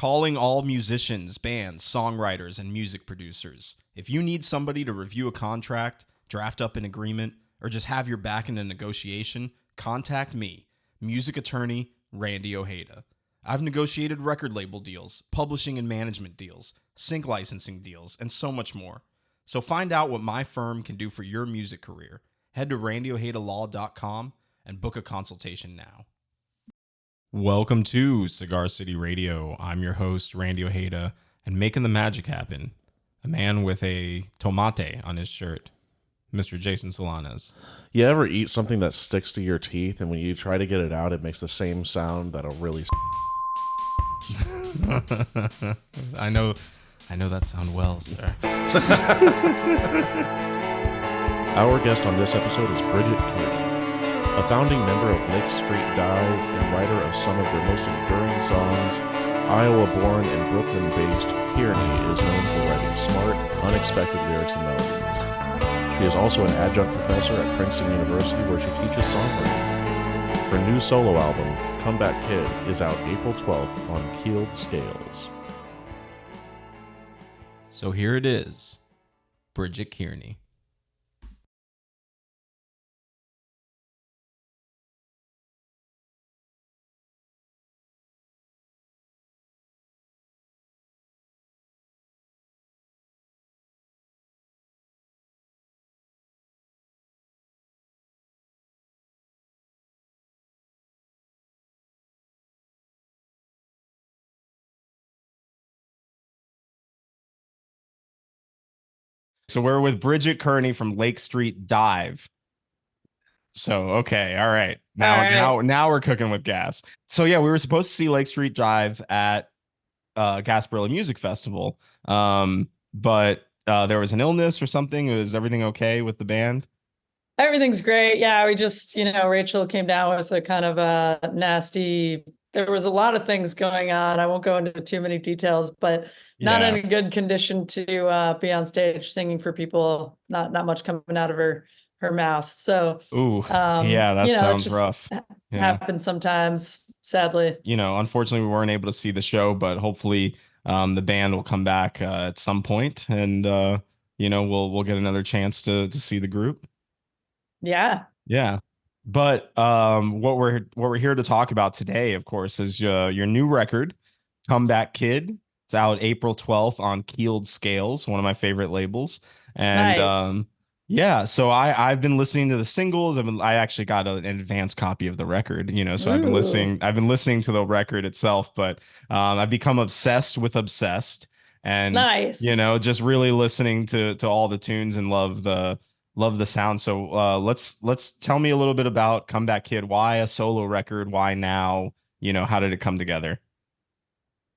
calling all musicians, bands, songwriters, and music producers. If you need somebody to review a contract, draft up an agreement, or just have your back in a negotiation, contact me, music attorney Randy Ojeda. I've negotiated record label deals, publishing and management deals, sync licensing deals, and so much more. So find out what my firm can do for your music career. Head to randyojedalaw.com and book a consultation now. Welcome to Cigar City Radio. I'm your host, Randy Ojeda, and making the magic happen, a man with a tomate on his shirt, Mr. Jason Solanas. You ever eat something that sticks to your teeth, and when you try to get it out, it makes the same sound that'll really... I know that sound well, sir. Our guest on this episode is Bridget Kearney, a founding member of Lake Street Dive and writer of some of their most enduring songs. Iowa-born and Brooklyn-based, Kearney is known for writing smart, unexpected lyrics and melodies. She is also an adjunct professor at Princeton University where she teaches songwriting. Her new solo album, Comeback Kid, is out April 12th on Keeled Scales. So here it is, Bridget Kearney. So we're with Bridget Kearney from Lake Street Dive. So, okay. All right. Now we're cooking with gas. So yeah, we were supposed to see Lake Street Dive at Gasparilla Music Festival. But there was an illness or something. Was everything okay with the band? Everything's great. Yeah, we just, Rachel came down with a kind of a nasty, there was a lot of things going on. I won't go into too many details, but not in a good condition to be on stage singing for people. Not much coming out of her mouth. So, that sounds rough. Happens sometimes, sadly. Unfortunately, we weren't able to see the show, but hopefully the band will come back at some point, and we'll get another chance to see the group. Yeah. But what we're here to talk about today, of course, is your new record, Comeback Kid. It's out April 12th on Keeled Scales, one of my favorite labels. And nice. So I've been listening to the singles. I actually got an advanced copy of the record, so I've been listening to the record itself, but I've become obsessed with Obsessed, and nice. Just really listening to all the tunes and love the sound. So let's tell me a little bit about Comeback Kid. Why a solo record? Why now? How did it come together?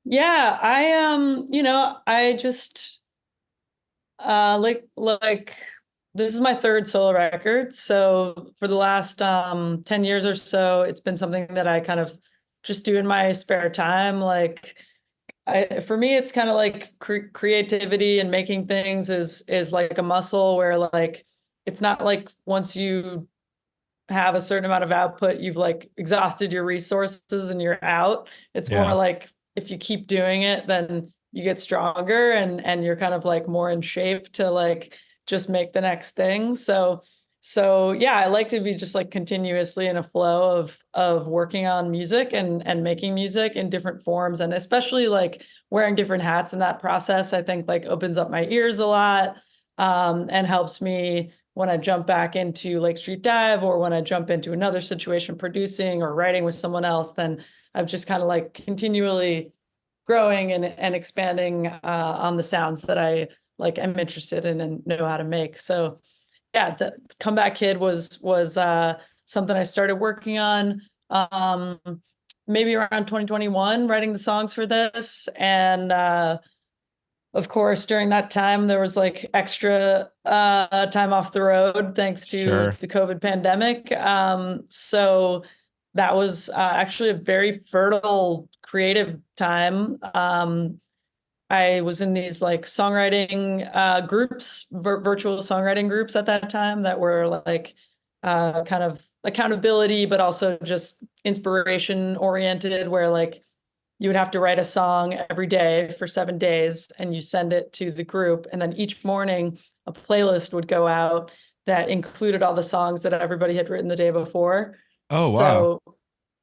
Yeah, I just like this is my third solo record. So for the last 10 years or so, it's been something that I kind of just do in my spare time. For me, it's kind of like creativity and making things is like a muscle where it's not like once you have a certain amount of output, you've exhausted your resources and you're out. It's more like if you keep doing it, then you get stronger and you're kind of more in shape to just make the next thing. So yeah, I like to be just continuously in a flow of working on music and making music in different forms, and especially wearing different hats in that process, I think opens up my ears a lot, and helps me when I jump back into Lake Street Dive or when I jump into another situation producing or writing with someone else. Then I've just kind of continually growing and expanding on the sounds that I am interested in and know how to make. So yeah, the Comeback Kid was something I started working on maybe around 2021, writing the songs for this. And of course, during that time, there was extra time off the road thanks to the COVID pandemic. So that was actually a very fertile creative time. I was in these songwriting groups, virtual songwriting groups at that time that were kind of accountability, but also just inspiration oriented, where you would have to write a song every day for 7 days, and you send it to the group. And then each morning, a playlist would go out that included all the songs that everybody had written the day before. Oh, wow. So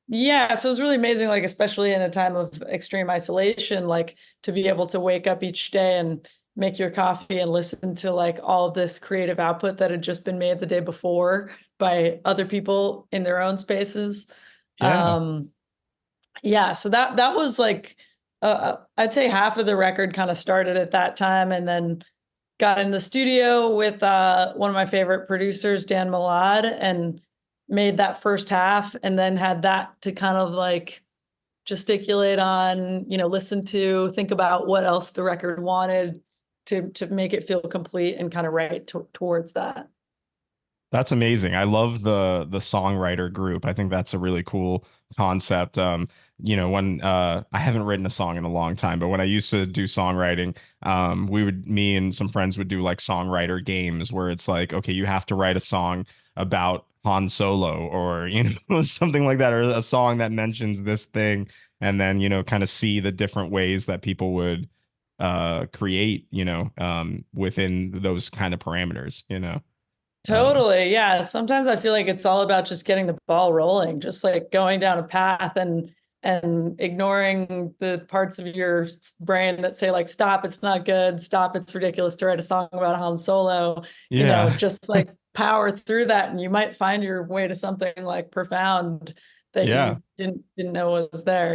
yeah, so it was really amazing, like especially in a time of extreme isolation, like to be able to wake up each day and make your coffee and listen to like all of this creative output that had just been made the day before by other people in their own spaces. Yeah. Yeah, so that was like I'd say half of the record kind of started at that time, and then got in the studio with one of my favorite producers, Dan Milad, and made that first half, and then had that to kind of like gesticulate on, listen to, think about what else the record wanted to make it feel complete, and kind of write towards that. That's amazing. I love the songwriter group. I think that's a really cool concept. When I haven't written a song in a long time, but when I used to do songwriting, me and some friends would do like songwriter games where it's like, okay, you have to write a song about Han Solo, or something like that, or a song that mentions this thing, and then kind of see the different ways that people would create, within those kind of parameters. Um, Totally. Yeah. Sometimes I feel like it's all about just getting the ball rolling, just like going down a path and ignoring the parts of your brain that say like, stop, it's not good, stop, it's ridiculous to write a song about Han Solo, yeah. just like power through that, and you might find your way to something like profound that Yeah. you didn't know was there.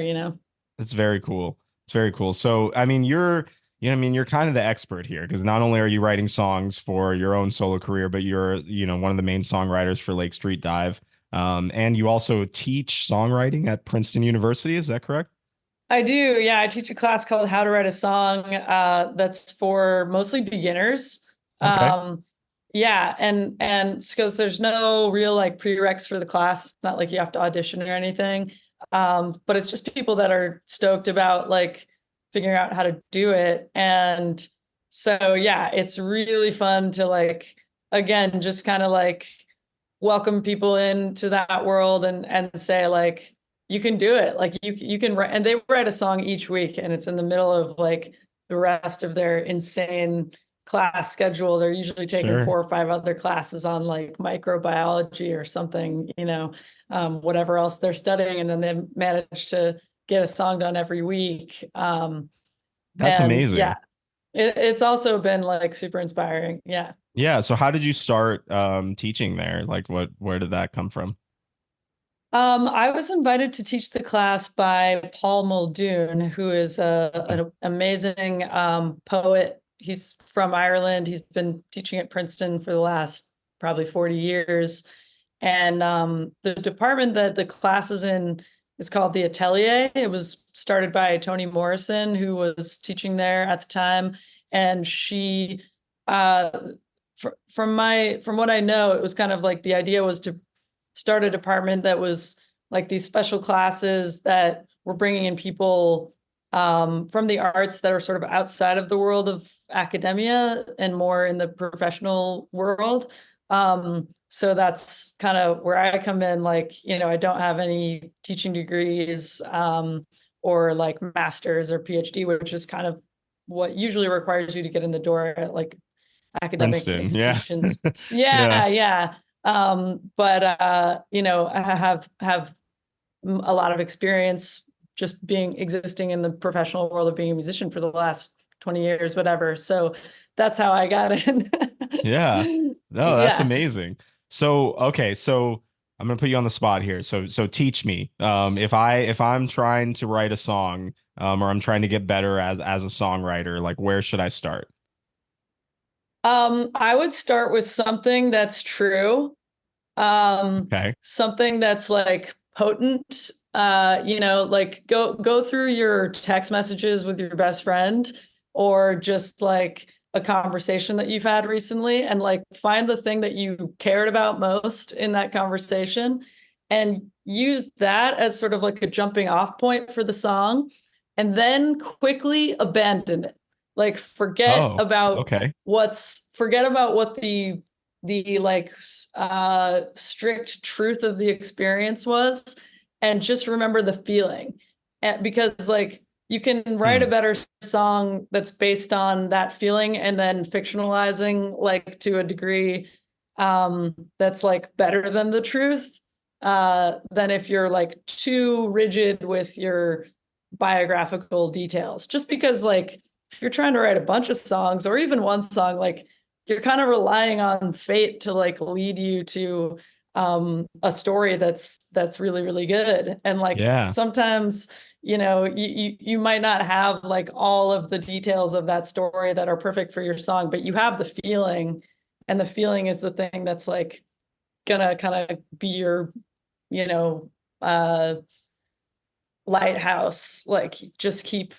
It's very cool. It's very cool. So, I mean, you're kind of the expert here, because not only are you writing songs for your own solo career, but you're, one of the main songwriters for Lake Street Dive. And you also teach songwriting at Princeton University. Is that correct? I do. Yeah, I teach a class called How to Write a Song. That's for mostly beginners. Okay. Um, yeah, and because there's no real like prereqs for the class. It's not like you have to audition or anything. But it's just people that are stoked about like figuring out how to do it. And so yeah, it's really fun to like again just kind of like welcome people into that world, and say like you can do it, like you can write. And they write a song each week, and it's in the middle of like the rest of their insane class schedule. They're usually taking Sure. 4 or 5 other classes on like microbiology or something, whatever else they're studying, and then they manage to get a song done every week. That's And amazing. yeah, it's also been like super inspiring. Yeah. Yeah. So how did you start teaching there? Like where did that come from? I was invited to teach the class by Paul Muldoon, who is an amazing poet. He's from Ireland. He's been teaching at Princeton for the last probably 40 years. And the department that the class is in is called the Atelier. It was started by Toni Morrison, who was teaching there at the time. And she, uh, from what I know, it was kind of like the idea was to start a department that was like these special classes that were bringing in people from the arts that are sort of outside of the world of academia and more in the professional world. So that's kind of where I come in. Like, I don't have any teaching degrees or like master's or PhD, which is kind of what usually requires you to get in the door at like academic Princeton. Yeah. institutions. Yeah. Yeah, yeah. But I have a lot of experience just being existing in the professional world of being a musician for the last 20 years, whatever. So that's how I got in. Yeah. No, that's Yeah. amazing. So, okay, so I'm gonna put you on the spot here. So teach me. If I'm trying to write a song, or I'm trying to get better as a songwriter, like where should I start? I would start with something that's true. Okay. Something that's like potent. Like go through your text messages with your best friend, or just like a conversation that you've had recently, and like find the thing that you cared about most in that conversation, and use that as sort of like a jumping off point for the song, and then quickly abandon it. Like Oh, okay. forget about what the like strict truth of the experience was, and just remember the feeling. because like you can write a better song that's based on that feeling and then fictionalizing like to a degree that's like better than the truth than if you're like too rigid with your biographical details. Just because like if you're trying to write a bunch of songs or even one song, like you're kind of relying on fate to like lead you to a story that's really really good. And like Yeah. sometimes you might not have like all of the details of that story that are perfect for your song, but you have the feeling, and the feeling is the thing that's like gonna kind of be your you know uh lighthouse. Like just keep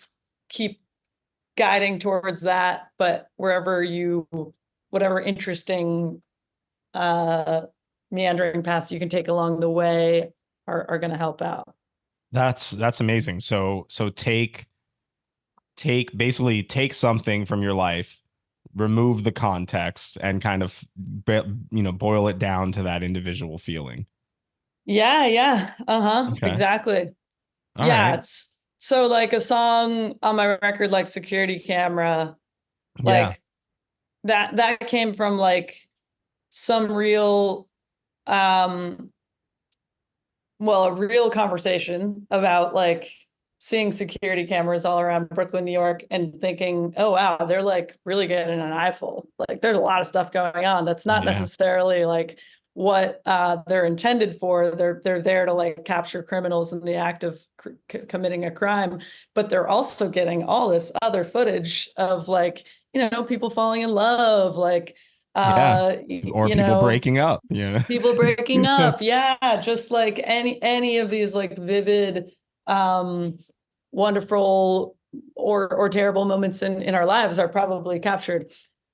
guiding towards that, but whatever interesting uh meandering paths you can take along the way are going to help out. That's amazing. So basically take something from your life, remove the context, and kind of boil it down to that individual feeling. Yeah, uh-huh, Okay. exactly. All Yeah, right. so like a song on my record like Security Camera, Yeah. like that came from like some real um a real conversation about like seeing security cameras all around Brooklyn, New York, and thinking, oh wow, they're like really getting an eyeful. Like there's a lot of stuff going on that's not Yeah. necessarily like what they're intended for. They're there to like capture criminals in the act of committing a crime, but they're also getting all this other footage of like people falling in love, like Yeah. Or you people know breaking up, you people breaking know. up. Yeah, just like any of these like vivid um wonderful or terrible moments in our lives are probably captured.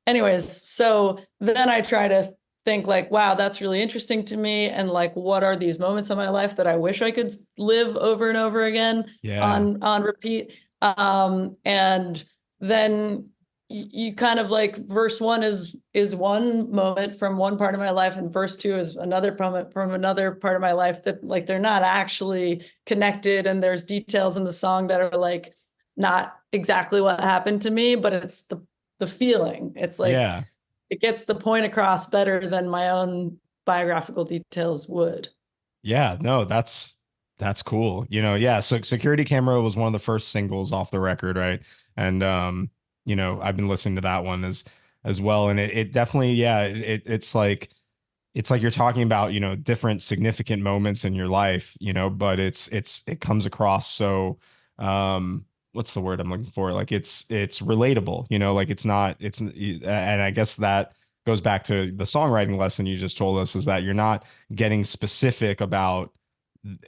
Anyways, so then I try to think like, wow, that's really interesting to me, and like what are these moments in my life that I wish I could live over and over again Yeah. on repeat. And then you kind of like verse one is one moment from one part of my life, and verse two is another moment from another part of my life, that like they're not actually connected, and there's details in the song that are like not exactly what happened to me, but it's the feeling. It's like Yeah. it gets the point across better than my own biographical details would. Yeah, no, that's cool. Yeah, so Security Camera was one of the first singles off the record, right? And I've been listening to that one as well. And it definitely, yeah, it's like you're talking about, different significant moments in your life, but it comes across so what's the word I'm looking for? Like it's relatable, like it's not it's and I guess that goes back to the songwriting lesson you just told us, is that you're not getting specific about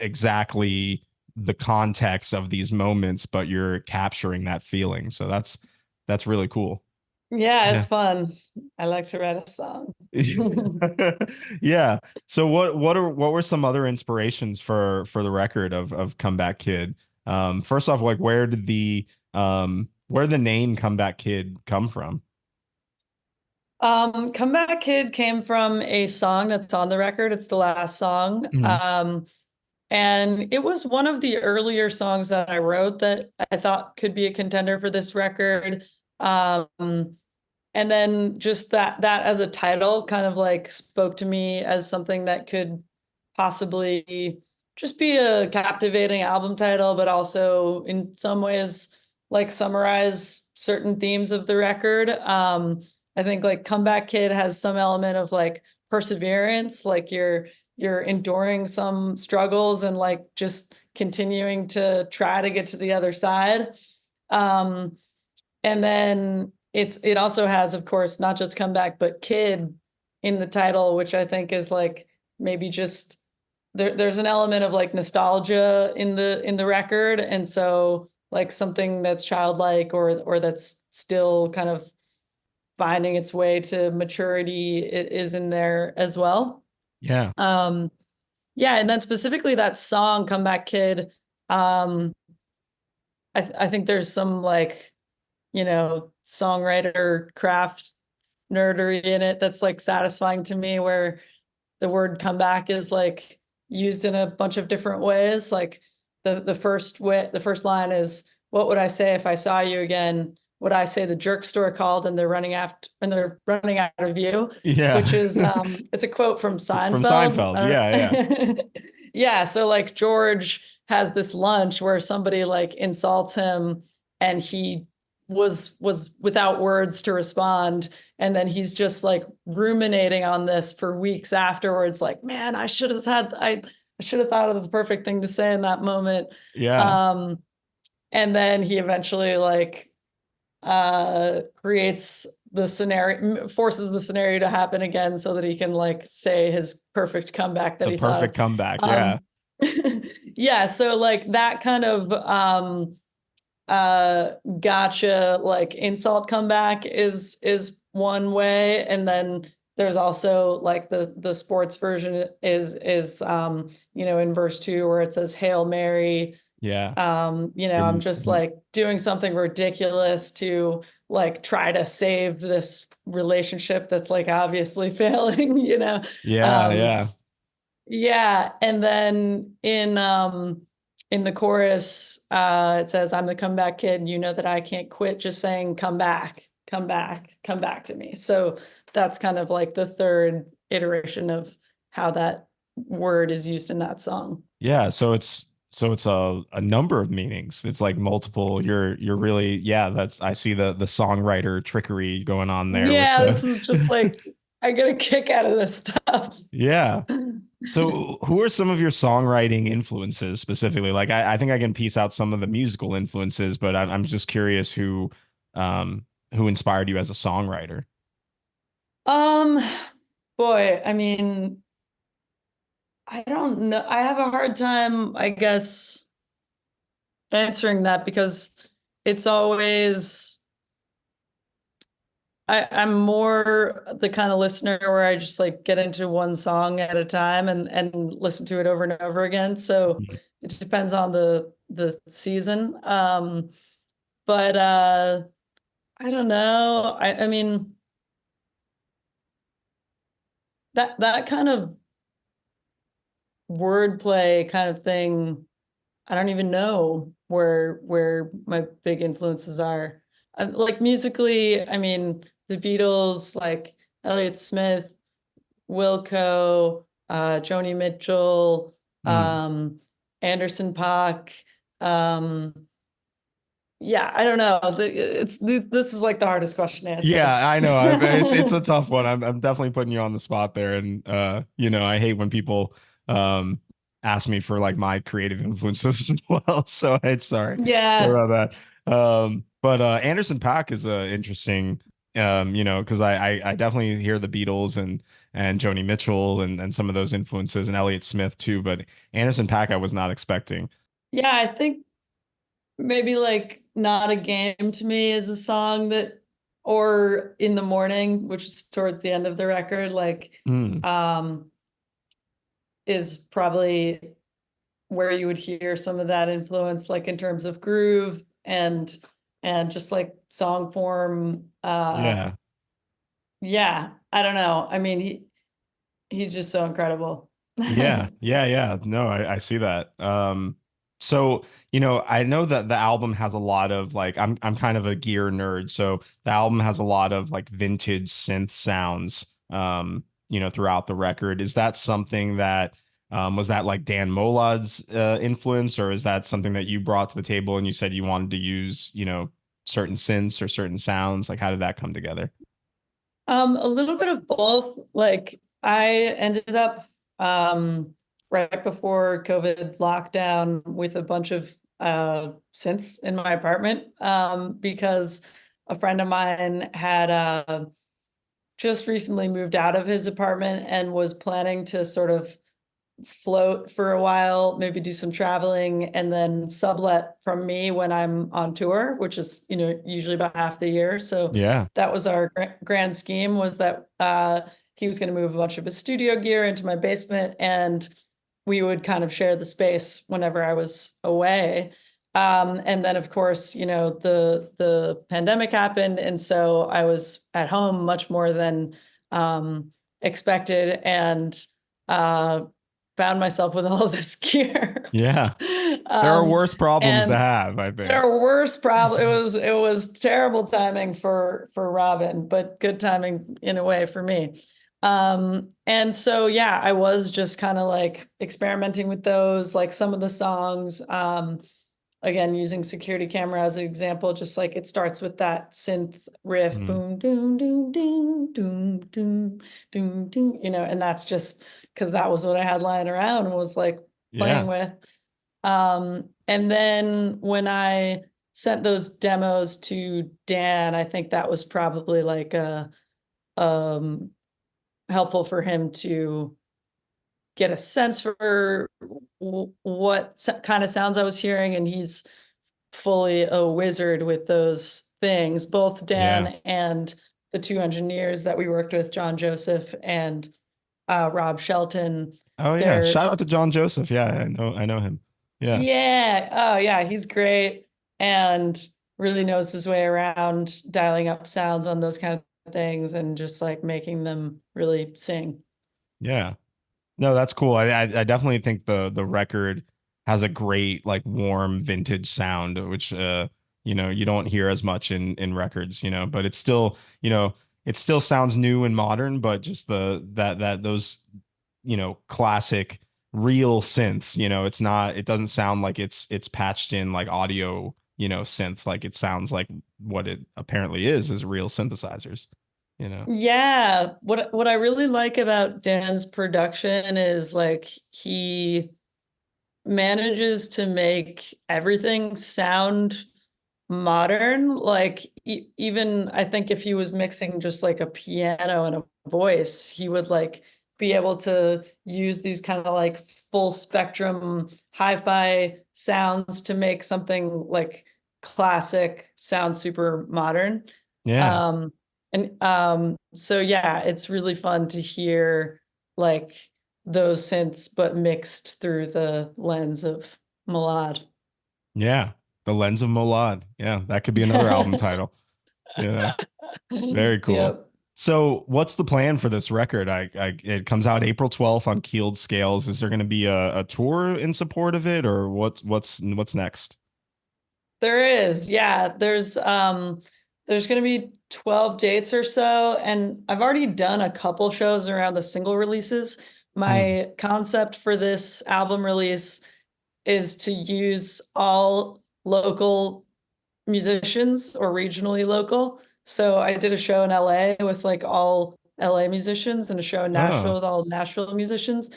exactly the context of these moments, but you're capturing that feeling. So that's really cool. Yeah, Yeah. it's fun. I like to write a song. Yeah. So what were some other inspirations for the record of Comeback Kid? First off, like where the name Comeback Kid come from? Comeback Kid came from a song that's on the record. It's the last song. Mhm. And it was one of the earlier songs that I wrote that I thought could be a contender for this record. And then just that as a title kind of like spoke to me as something that could possibly just be a captivating album title, but also in some ways like summarize certain themes of the record. I think like Comeback Kid has some element of like perseverance, like you're enduring some struggles and like just continuing to try to get to the other side. And then it also has, of course, not just comeback, but kid in the title, which I think is like maybe just there's an element of like nostalgia in the record. And so like something that's childlike or that's still kind of finding its way to maturity is in there as well. Yeah. Um, yeah, and then specifically that song, Comeback Kid, um, I think there's some like songwriter craft nerdery in it that's like satisfying to me, where the word comeback is like used in a bunch of different ways. Like the first line is, "What would I say if I saw you again? Would I say the jerk store called and they're running out of you?" Yeah. Which is it's a quote from From Seinfeld. Seinfeld. Yeah, Yeah, so like George has this lunch where somebody like insults him and he was without words to respond, and then he's just like ruminating on this for weeks afterwards, like, man, I should have thought of the perfect thing to say in that moment. yeah. um and then he eventually like creates the scenario, forces the scenario to happen again so that he can like say his perfect comeback that The he thought perfect comeback. of. Yeah. Yeah, so like that kind of gotcha like insult comeback is one way, and then there's also like the sports version is in verse 2 where it says Hail Mary. Yeah. I'm just like doing something ridiculous to like try to save this relationship that's like obviously failing. Yeah. um Yeah. yeah, and then in the chorus, it says, "I'm the comeback kid, and you know that I can't quit just saying come back, come back, come back to me." So that's kind of like the third iteration of how that word is used in that song. Yeah. So it's a number of meanings. It's like multiple. You're really, yeah, that's, I see the songwriter trickery going on there with Yeah, this is just the like I get a kick out of this stuff. yeah. So, who are some of your songwriting influences specifically? Like, I think I can piece out some of the musical influences, but I'm just curious who inspired you as a songwriter. Um, boy, I mean, I don't know. I have a hard time, I guess, answering that because it's always I'm more the kind of listener where I just like get into one song at a time and listen to it over and over again. So Mhm. it depends on the season. But I don't know. I mean that kind of wordplay kind of thing, I don't even know where my big influences are. Like musically, I mean, the Beatles, like Elliott Smith, Wilco, Joni Mitchell, Mm. Anderson .Paak. Um, yeah, I don't know. This is like the hardest question to answer. Yeah, I know. It's a tough one. I'm definitely putting you on the spot there, and I hate when people um ask me for like my creative influences as well. So it's sorry Yeah, about that. But Anderson .Paak is interesting. Because I definitely hear the Beatles and Joni Mitchell and some of those influences and Elliott Smith too. But Anderson .Paak I was not expecting. yeah, I think maybe like Not a Game to Me is a song that, or In the Morning, which is towards the end of the record, like Mm, um is probably where you would hear some of that influence, like in terms of groove and just like song form. yeah. Yeah, I don't know. I mean, he's just so incredible. Yeah, yeah, yeah. No, I see that. So I know that the album has a lot of like I'm kind of a gear nerd, so the album has a lot of like vintage synth sounds, throughout the record. Is that something that was that like Dan Molad's influence, or is that something that you brought to the table and you said you wanted to use, certain synths or certain sounds? Like, how did that come together? A little bit of both. Like I ended up right before COVID lockdown with a bunch of synths in my apartment because a friend of mine had just recently moved out of his apartment and was planning to sort of float for a while, maybe do some traveling, and then sublet from me when I'm on tour, which is, usually about half the year. So Yeah. that was our grand scheme, was that he was going to move a bunch of his studio gear into my basement and we would kind of share the space whenever I was away. And then of course, the pandemic happened. And so I was at home much more than expected, and uh, found myself with all this gear. Yeah. There are worse problems to And have, I think. there were worse problems. It was terrible timing for Robin, but good timing in a way for me. And so yeah, I was just kind of like experimenting with those, like some of the songs. Again, using security camera as an example, just like it starts with that synth riff, Mhm. boom, doom, doom, doom, doom, doom, doom, doom, and that's just because that was what I had lying around and was like playing Yeah. with. And then when I sent those demos to Dan, I think that was probably like um helpful for him to get a sense for what kind of sounds I was hearing, and he's fully a wizard with those things. Both Dan Yeah. and the two engineers that we worked with, John Joseph and Rob Shelton, Oh yeah. they're Shout out to John Joseph. Yeah, I know him. Yeah. yeah. Oh, yeah. He's great and really knows his way around dialing up sounds on those kind of things and just like making them really sing. Yeah. No, that's cool. I definitely think the record has a great like warm vintage sound, which you don't hear as much in records, but it's still, it still sounds new and modern, but just that those, classic real synths, it doesn't sound like it's patched in like audio, synth, like it sounds like what it apparently is real synthesizers, you know. Yeah, what I really like about Dan's production is like he manages to make everything sound modern. Like even I think if he was mixing just like a piano and a voice, he would like be able to use these kind of like full spectrum hi-fi sounds to make something like classic sound super modern. Yeah. Um and so yeah, it's really fun to hear like those synths but mixed through the lens of Malad. Yeah. The Lens of Molad. Yeah, that could be another album title. Yeah. Very cool. Yep. So, what's the plan for this record? It comes out April 12th on Keeled Scales. Is there going to be a tour in support of it, or what's next? There is. Yeah, there's going to be 12 dates or so, and I've already done a couple shows around the single releases. Hmm. My concept for this album release is to use all local musicians or regionally local. So I did a show in LA with like all LA musicians and a show in Nashville Oh, with all Nashville musicians.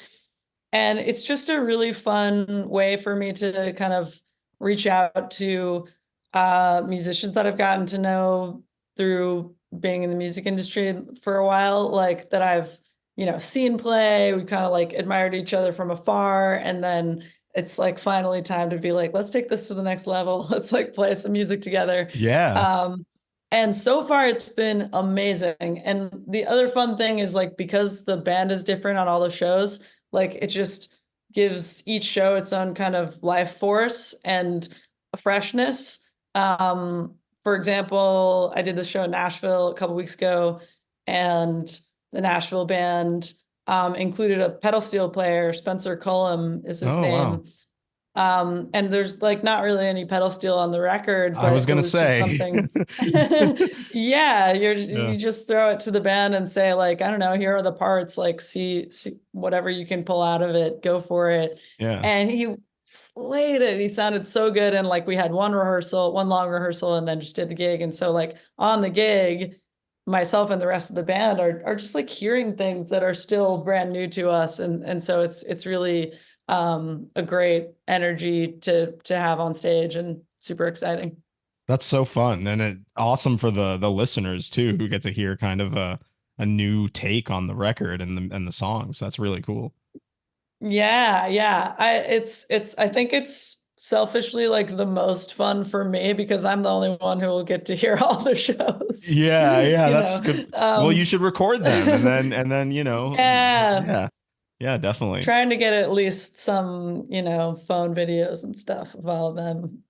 And it's just a really fun way for me to kind of reach out to musicians that I've gotten to know through being in the music industry for a while, like that I've, seen play. We kind of like admired each other from afar. And then it's like finally time to be like, let's take this to the next level. Let's like play some music together. yeah, Um, and so far it's been amazing. And the other fun thing is like because the band is different on all the shows, like it just gives each show its own kind of life force and a freshness. For example, I did the show in Nashville a couple weeks ago, and the Nashville band included a pedal steel player. Spencer Cullum is his Oh, wow. name. And there's like not really any pedal steel on the record, I was but it gonna was just say. something. Yeah, Yeah, you just throw it to the band and say like, I don't know, here are the parts, like see whatever you can pull out of it, go for it. yeah, And he slayed it. He sounded so good. And like we had one long rehearsal, and then just did the gig. And so like on the gig, myself and the rest of the band are just like hearing things that are still brand new to us. And so it's really a great energy to have on stage and super exciting. that's so fun, and awesome for the listeners too, who get to hear kind of a new take on the record and the songs. That's really cool. Yeah, yeah. I think it's selfishly like the most fun for me because I'm the only one who will get to hear all the shows. Yeah, yeah, You that's know. good. Well, you should record them, and then Yeah, yeah, yeah, definitely. trying to get at least some, phone videos and stuff of all of them.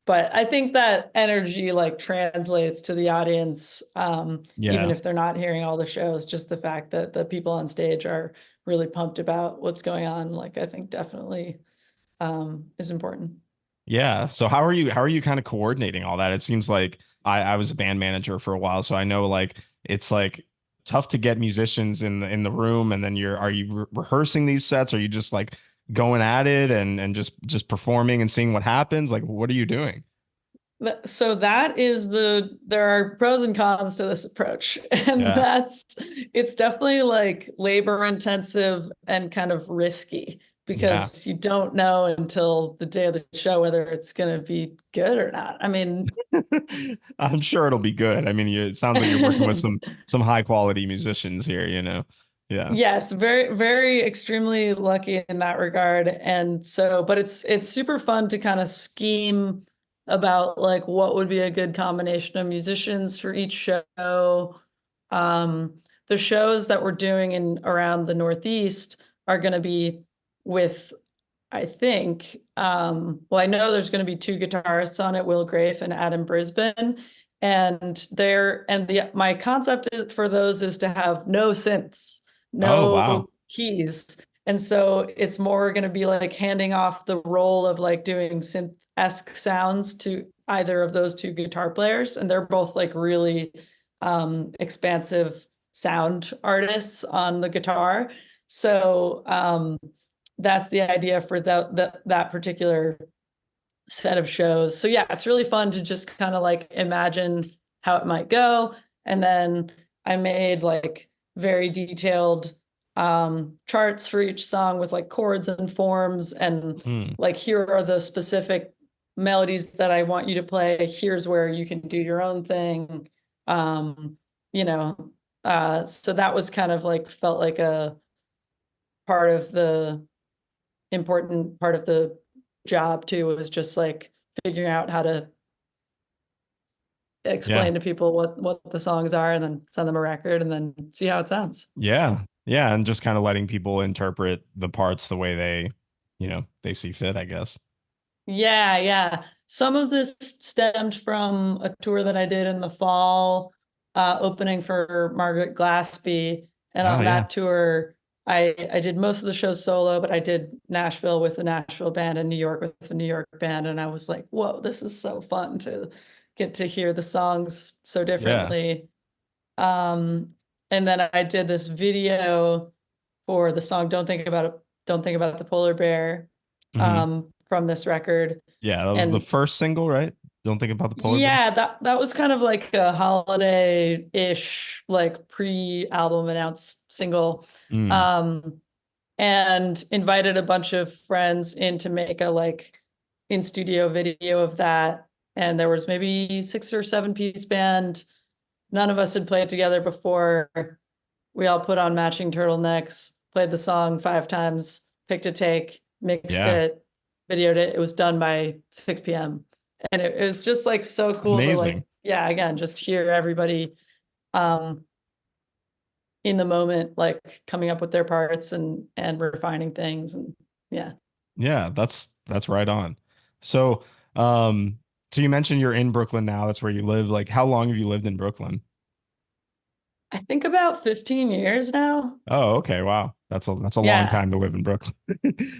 But I think that energy like translates to the audience, even Yeah. if they're not hearing all the shows. Just the fact that the people on stage are really pumped about what's going on, like I think definitely is important. Yeah. So how are you kind of coordinating all that? It seems like I was a band manager for a while, so I know like it's like tough to get musicians in the room, and then are you rehearsing these sets? Are you just like going at it and just performing and seeing what happens? Like what are you doing? So that is there are pros and cons to this approach. And Yeah. it's definitely like labor intensive and kind of risky Yeah. because you don't know until the day of the show whether it's going to be good or not. I mean, I'm sure it'll be good. I mean, it sounds like you're working with some high quality musicians here, you know. Yeah. yes, very, very extremely lucky in that regard. And so, but it's super fun to kind of scheme about like what would be a good combination of musicians for each show. Um, the shows that we're doing in around the Northeast are going to be with, I think, well, I know there's going to be two guitarists on it, Will Grafe and Adam Brisbane. My concept for those is to have no synths, Oh, wow. no keys. And so it's more going to be like handing off the role of like doing synth-esque sounds to either of those two guitar players. And they're both like really expansive sound artists on the guitar. So that's the idea for that particular set of shows. So yeah, it's really fun to just kind of like imagine how it might go. And then I made like very detailed charts for each song with like chords and forms and Hmm. like here are the specific melodies that I want you to play. Here's where you can do your own thing. Um, you know, so that was kind of like felt like a part of the important part of the job too was just like figuring out how to Yeah. explain to people what the songs are and then send them a record and then see how it sounds. Yeah. Yeah. And just kind of letting people interpret the parts the way they see fit, I guess. Yeah, yeah. Some of this stemmed from a tour that I did in the fall, opening for Margaret Glaspie. And Oh, on yeah. that tour, I did most of the shows solo, but I did Nashville with a Nashville band and New York with a New York band. And I was like, whoa, this is so fun to get to hear the songs so Yeah. differently. Um, and then I did this video for the song Don't Think About the Polar Bear Hmm. from this record. Yeah. That was the And first single, right? Don't think about the polar bear. yeah, that was kind of like a holiday-ish, like pre-album announced single. Mm. Um, and invited a bunch of friends in to make a like in studio video of that. And there was maybe 6 or 7 piece band. None of us had played together before. We all put on matching turtlenecks, played the song 5 times, picked a take, mixed Yeah. it, videoed it. It was done by 6 p.m. And it was just like so cool to like, Amazing. yeah, again, just hear everybody um in the moment, like coming up with their parts and refining things. And yeah. Yeah. That's right on. So, um, so you mentioned you're in Brooklyn now. That's where you live. Like, how long have you lived in Brooklyn? I think about 15 years now. Oh, okay. Wow. That's a long Yeah. time to live in Brooklyn.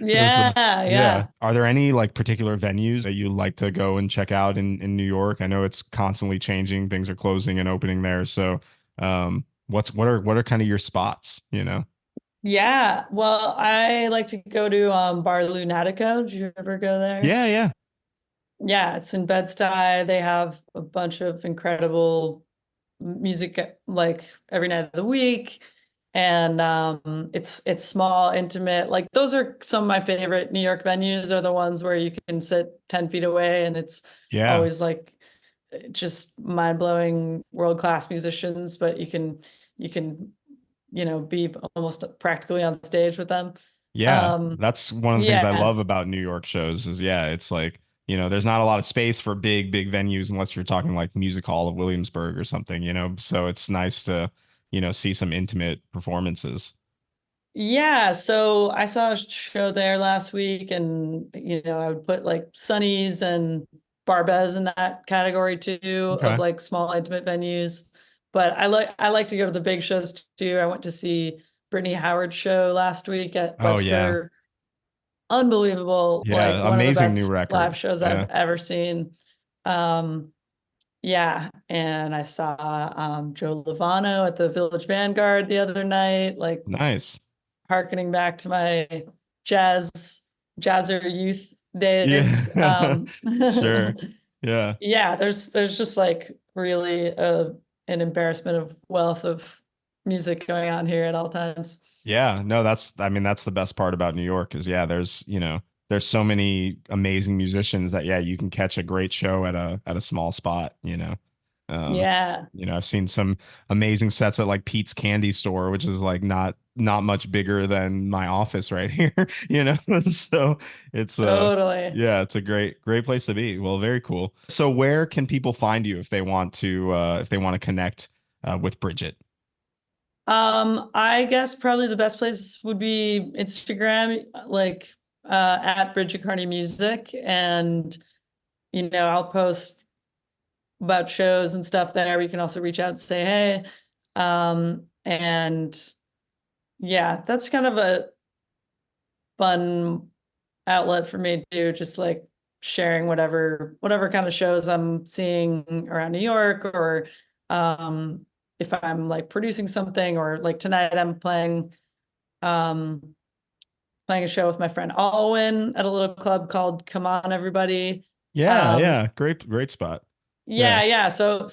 Yeah, Yeah. yeah. Are there any like particular venues that you like to go and check out in New York? I know it's constantly changing. Things are closing and opening there. So, what are kind of your spots, you know? Yeah. Well, I like to go to Bar Lunatico. Did you ever go there? Yeah, yeah. Yeah, it's in Bed-Stuy. They have a bunch of incredible music like every night of the week. And it's small, intimate. Like those are some of my favorite New York venues are the ones where you can sit 10 feet away and it's Yeah. always like just mind-blowing world-class musicians, but you can be almost practically on stage with them. Yeah, Um, that's one of the things I yeah. love about New York shows is yeah, it's like, there's not a lot of space for big venues unless you're talking like Music Hall of Williamsburg or something, so it's nice to, see some intimate performances. Yeah, so I saw a show there last week, and I would put like Sonny's and Barbez in that category too of Okay. like small intimate venues. But I like to go to the big shows too. I went to see Brittany Howard's show last week at Oh yeah. Webster unbelievable, like Yeah, one of the amazing new best live record. shows I've Yeah, ever seen. Um, yeah, and I saw Joe Lovano at the Village Vanguard the other night, like nice. harkening back to my jazzer youth days. Yeah, sure. Yeah. Yeah, there's just like really an embarrassment of wealth of music going on here at all times. Yeah, no, I mean, that's the best part about New York is, yeah, there's so many amazing musicians that, yeah, you can catch a great show at a small spot. Um, Yeah, I've seen some amazing sets at like Pete's Candy Store, which is like not much bigger than my office right here, you know? So it's totally. yeah, it's a great place to be. Well, very cool. So where can people find you if they want to connect with Bridget? I guess probably the best place would be Instagram, like at Bridget Kearney Music, and I'll post about shows and stuff there. You can also reach out and say hey. And yeah, that's kind of a fun outlet for me too, just like sharing whatever kind of shows I'm seeing around New York, or um if I'm like producing something, or like tonight I'm um playing a show with my friend Alwyn at a little club called Come On Everybody. Yeah, Um yeah, great spot. Yeah. yeah, so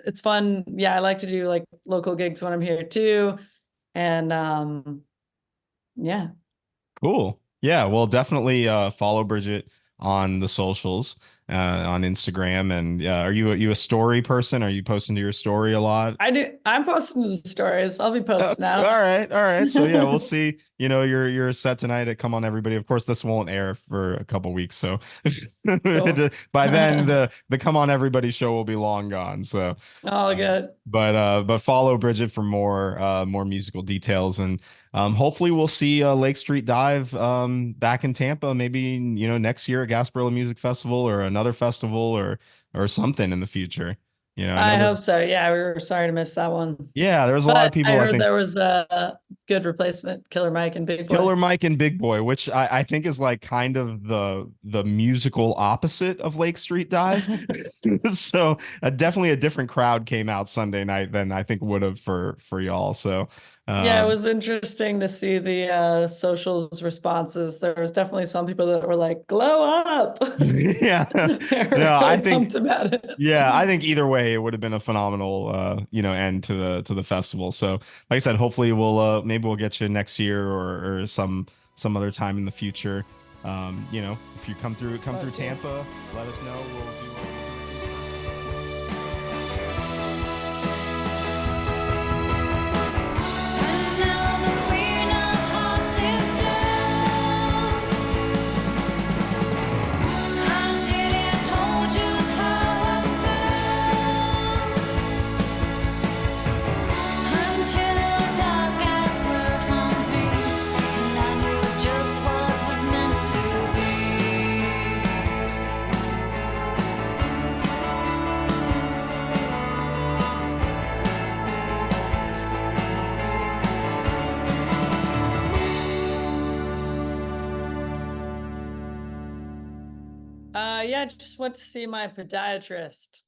it's fun. Yeah, I like to do like local gigs when I'm here too. And yeah. Cool. Yeah, well, definitely follow Bridget on the socials, on Instagram. And are you a story person? Are you posting to your story a lot? I do. I'm posting the stories. I'll be posting Okay, now. all right, all right. So yeah, we'll see. You're set tonight at Come On Everybody. Of course, this won't air for a couple weeks, so Cool. by then the Come On Everybody show will be long gone. So, All good. but follow Bridget for more musical details, and hopefully we'll see Lake Street Dive back in Tampa, maybe next year at Gasparilla Music Festival or another festival or something in the future. I know I that. hope so. Yeah, we were sorry to miss that one. Yeah, there's a lot of But I people, I heard think. there was a good replacement, Killer Mike and Big Boy. Killer Mike and Big Boy, which I think is like kind of the musical opposite of Lake Street Dive. So definitely a different crowd came out Sunday night than I think would have for y'all. So Yeah, it um, was interesting to see the socials responses. There was definitely some people that were like, glow up. yeah, They were no, I really think pumped about it. yeah, I think either way it would have been a phenomenal end to the festival. So like I said, hopefully maybe we'll get you next year or some other time in the future. If you come through Okay. Tampa, let us know. We'll do. And now the queen of hearts is dead. I didn't know just how I felt until the dark eyes were on me, and I knew just what was meant to be. Yeah, just went to see my podiatrist.